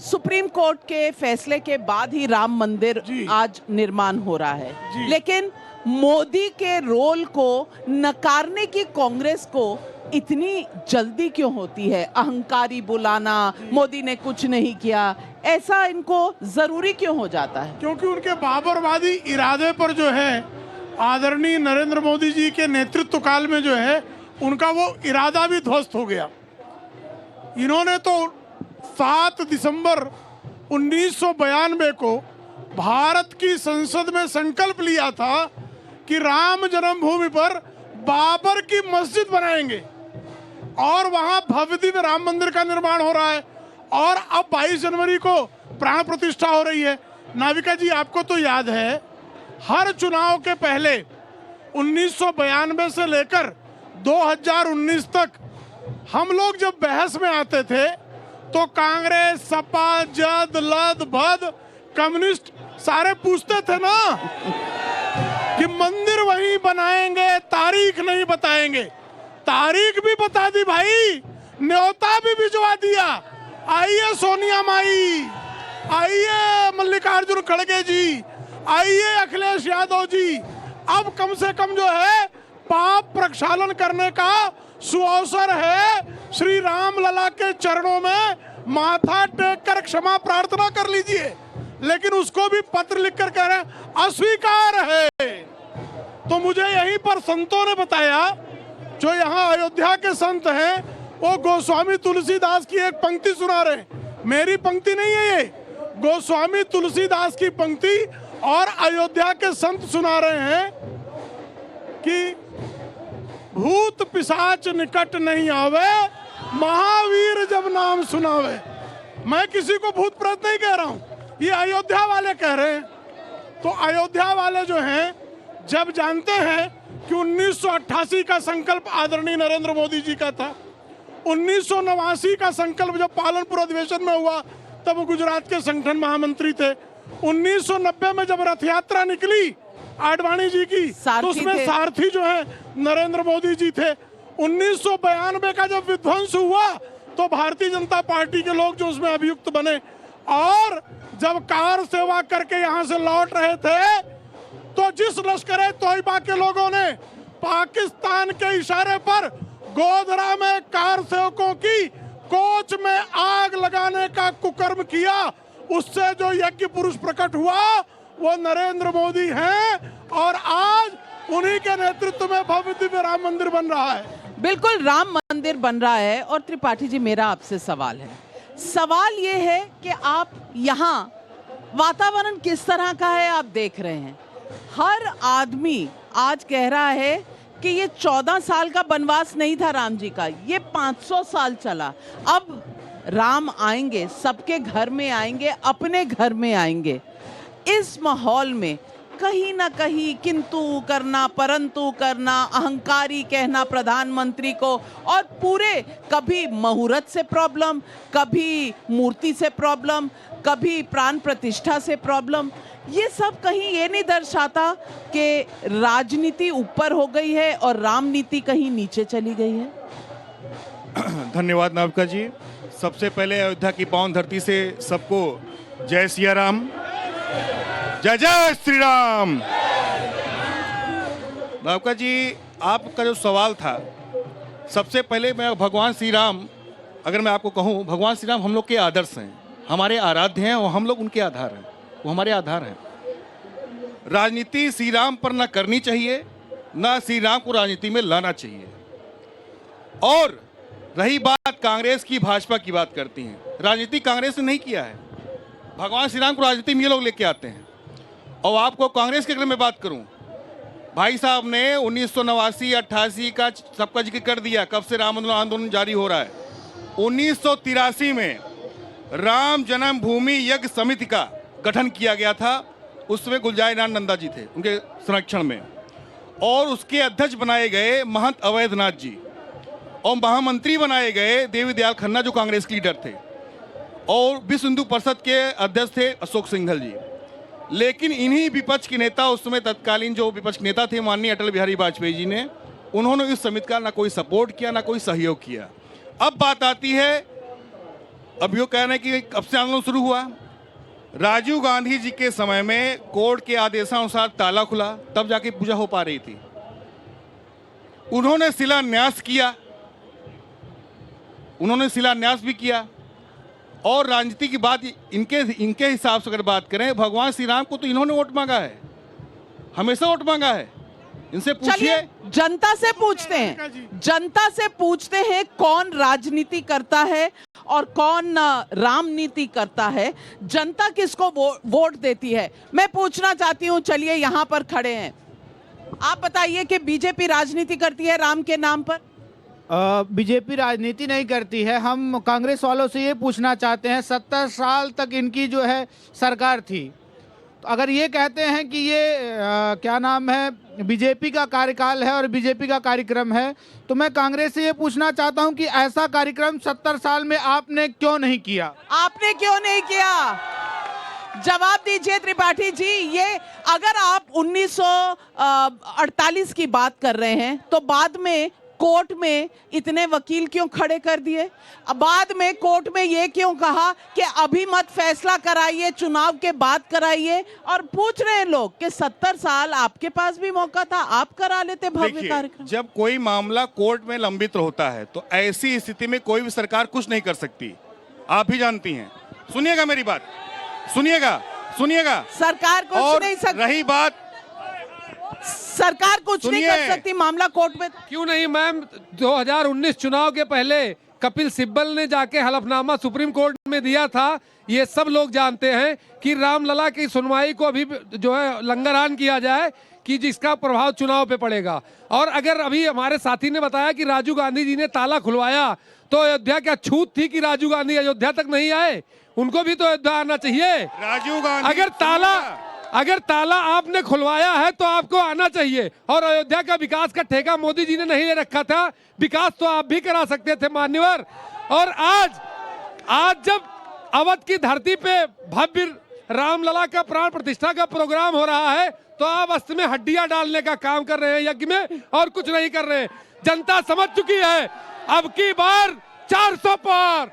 Supreme court के फैसले के बाद ही राम मंदिर आज निर्माण हो रहा है, लेकिन मोदी के रोल को नकारने की कांग्रेस को इतनी जल्दी क्यों होती है? अहंकारी बुलाना, मोदी ने कुछ नहीं किया, ऐसा इनको जरूरी क्यों हो जाता है? क्योंकि उनके बाबरवादी इरादे पर जो है आदरणीय नरेंद्र मोदी जी के नेतृत्व काल में जो है उनका वो इरादा भी ध्वस्त हो गया। इन्होंने तो 7 दिसंबर 1992 को भारत की संसद में संकल्प लिया था कि राम जन्मभूमि पर बाबर की मस्जिद बनाएंगे और वहां भव्य दिव्य राम मंदिर का निर्माण हो रहा है और अब 22 जनवरी को प्राण प्रतिष्ठा हो रही है। नाविका जी, आपको तो याद है हर चुनाव के पहले 1992 से लेकर 2019 तक हम लोग जब बहस में आते थे तो कांग्रेस, सपा, जद, लद, भद, कम्युनिस्ट सारे पूछते थे ना कि मंदिर वहीं बनाएंगे, तारीख नहीं बताएंगे। तारीख भी बता दी भाई, न्योता भी भिजवा दिया। आइए सोनिया माई, आइए मल्लिकार्जुन खड़गे जी, आइए अखिलेश यादव जी। अब कम से कम जो है पाप प्रक्षालन करने का सुअवसर है। श्री राम लला के चरणों में माथा टेक कर क्षमा प्रार्थना कर लीजिए, लेकिन उसको भी पत्र लिखकर कह रहे हैं अस्वीकार है। तो मुझे यहीं पर संतों ने बताया, जो यहाँ अयोध्या के संत हैं, वो गोस्वामी तुलसीदास की एक पंक्ति सुना रहे। मेरी पंक्ति नहीं है ये, गोस्वामी तुलसीदास की पंक्ति, और अयोध्या के संत सुना रहे हैं कि भूत पिशाच निकट नहीं आवे, महावीर जब नाम सुनावे। मैं किसी को भूत प्रेत नहीं कह रहा हूं, ये अयोध्या वाले कह रहे हैं। तो अयोध्या वाले जो हैं, जब जानते हैं कि 1988 का संकल्प आदरणीय नरेंद्र मोदी जी का था, 1989 का संकल्प जब पालनपुर अधिवेशन में हुआ तब वो गुजरात के संगठन महामंत्री थे। 1990 में जब रथ यात्रा निकली आडवाणी जी की, तो उसमें सारथी जो है नरेंद्र मोदी जी थे। 1992 का जब विध्वंस हुआ तो भारतीय जनता पार्टी के लोग जो उसमें अभियुक्त बने, और जब कार सेवा करके यहाँ से लौट रहे थे तो जिस लश्कर तोयबा के लोगों ने पाकिस्तान के इशारे पर गोधरा में कार सेवकों की कोच में आग लगाने का कुकर्म किया, उससे जो यज्ञ पुरुष प्रकट हुआ वो नरेंद्र मोदी हैं, और आज उन्हीं के नेतृत्व में भव्य दिव्य राम मंदिर बन रहा है। बिल्कुल राम मंदिर बन रहा है। और त्रिपाठी जी, मेरा आपसे सवाल है, सवाल ये है कि आप यहाँ वातावरण किस तरह का है आप देख रहे हैं। हर आदमी आज कह रहा है कि ये 14 साल का वनवास नहीं था राम जी का, ये 500 साल चला। अब राम आएंगे, सबके घर में आएंगे, अपने घर में आएंगे। इस माहौल में कहीं ना कहीं किंतु करना, परंतु करना, अहंकारी कहना प्रधानमंत्री को, और पूरे कभी मुहूर्त से प्रॉब्लम, कभी मूर्ति से प्रॉब्लम, कभी प्राण प्रतिष्ठा से प्रॉब्लम, ये सब कहीं ये नहीं दर्शाता कि राजनीति ऊपर हो गई है और रामनीति कहीं नीचे चली गई है? धन्यवाद नाविका जी। सबसे पहले अयोध्या की पावन धरती से सबको जय सिया राम, जय जय श्री राम। नाविका जी, आपका जो सवाल था, सबसे पहले मैं भगवान श्री राम, अगर मैं आपको कहूँ, भगवान श्री राम हम लोग के आदर्श हैं, हमारे आराध्य हैं, और हम लोग उनके आधार हैं, वो हमारे आधार हैं। राजनीति श्री राम पर ना करनी चाहिए, ना श्री राम को राजनीति में लाना चाहिए। और रही बात कांग्रेस की, भाजपा की बात करती हैं, राजनीति कांग्रेस ने नहीं किया है, भगवान श्री राम को राजनीति में ये लोग लेके आते हैं। और आपको कांग्रेस के अगर मैं बात करूं, भाई साहब ने 1989, 88 का सबका जिक्र कर दिया, कब से राम आंदोलन जारी हो रहा है। 1983 में राम जन्मभूमि यज्ञ समिति का गठन किया गया था, उसमें गुलजारीलाल नंदा जी थे उनके संरक्षण में, और उसके अध्यक्ष बनाए गए महंत अवैधनाथ जी, और महामंत्री बनाए गए देवी दयाल खन्ना जो कांग्रेस के लीडर थे, और विश्व हिंदू परिषद के अध्यक्ष थे अशोक सिंघल जी। लेकिन इन्हीं विपक्ष के नेता, उस समय तत्कालीन जो विपक्ष के नेता थे माननीय अटल बिहारी वाजपेयी जी ने, उन्होंने इस समिति का ना कोई सपोर्ट किया, ना कोई सहयोग किया। अब बात आती है अब यो कह रहे हैं कि कब से आंदोलन शुरू हुआ। राजीव गांधी जी के समय में कोर्ट के आदेशानुसार ताला खुला, तब जाके पूजा हो पा रही थी। उन्होंने शिलान्यास किया, उन्होंने शिलान्यास भी किया। और राजनीति की बात इनके हिसाब से अगर बात करें, भगवान श्री राम को तो इन्होंने वोट मांगा है, हमेशा वोट मांगा है। इनसे पूछिए। चलिए जनता से पूछते हैं, जनता से पूछते हैं कौन राजनीति करता है और कौन रामनीति करता है, जनता किसको वोट देती है। मैं पूछना चाहती हूं, चलिए यहां पर खड़े हैं, आप बताइए कि बीजेपी राजनीति करती है राम के नाम पर? बीजेपी राजनीति नहीं करती है। हम कांग्रेस वालों से ये पूछना चाहते हैं, 70 साल तक इनकी जो है सरकार थी, तो अगर ये कहते हैं कि ये क्या नाम है बीजेपी का कार्यकाल है और बीजेपी का कार्यक्रम है, तो मैं कांग्रेस से ये पूछना चाहता हूं कि ऐसा कार्यक्रम 70 साल में आपने क्यों नहीं किया? आपने क्यों नहीं किया? जवाब दीजिए त्रिपाठी जी। ये अगर आप 1948 की बात कर रहे हैं तो बाद में कोर्ट में इतने वकील क्यों खड़े कर दिए? अब बाद में कोर्ट में ये क्यों कहा कि अभी मत फैसला कराइए, चुनाव के बाद कराइए? और पूछ रहे हैं लोग कि 70 साल आपके पास भी मौका था, आप करा लेते भव्य कार्यक्रम। जब कोई मामला कोर्ट में लंबित होता है तो ऐसी स्थिति में कोई भी सरकार कुछ नहीं कर सकती, आप भी जानती हैं। सुनिएगा मेरी बात, सुनिएगा। सरकार कुछ नहीं सकती। रही बात, सरकार कुछ नहीं कर सकती, मामला कोर्ट में। क्यों नहीं मैम? 2019 चुनाव के पहले कपिल सिब्बल ने जाके हलफनामा सुप्रीम कोर्ट में दिया था। ये सब लोग जानते हैं कि रामलला की सुनवाई को अभी जो है लंगरहान किया जाए कि जिसका प्रभाव चुनाव पे पड़ेगा। और अगर अभी हमारे साथी ने बताया कि राजीव गांधी जी ने ताला खुलवाया, तो अयोध्या क्या छूत थी कि राजीव गांधी अयोध्या तक नहीं आए? उनको भी तो अयोध्या आना चाहिए। राजीव गांधी अगर ताला आपने खुलवाया है तो आपको आना चाहिए। और अयोध्या का विकास का ठेका मोदी जी ने नहीं ले रखा था, विकास तो आप भी करा सकते थे मान्यवर। और आज जब अवध की धरती पे भव्य रामलला का प्राण प्रतिष्ठा का प्रोग्राम हो रहा है, तो आप अस्त में हड्डियां डालने का काम कर रहे हैं यज्ञ में, और कुछ नहीं कर रहे हैं। जनता समझ चुकी है, अब की बार 400 पार।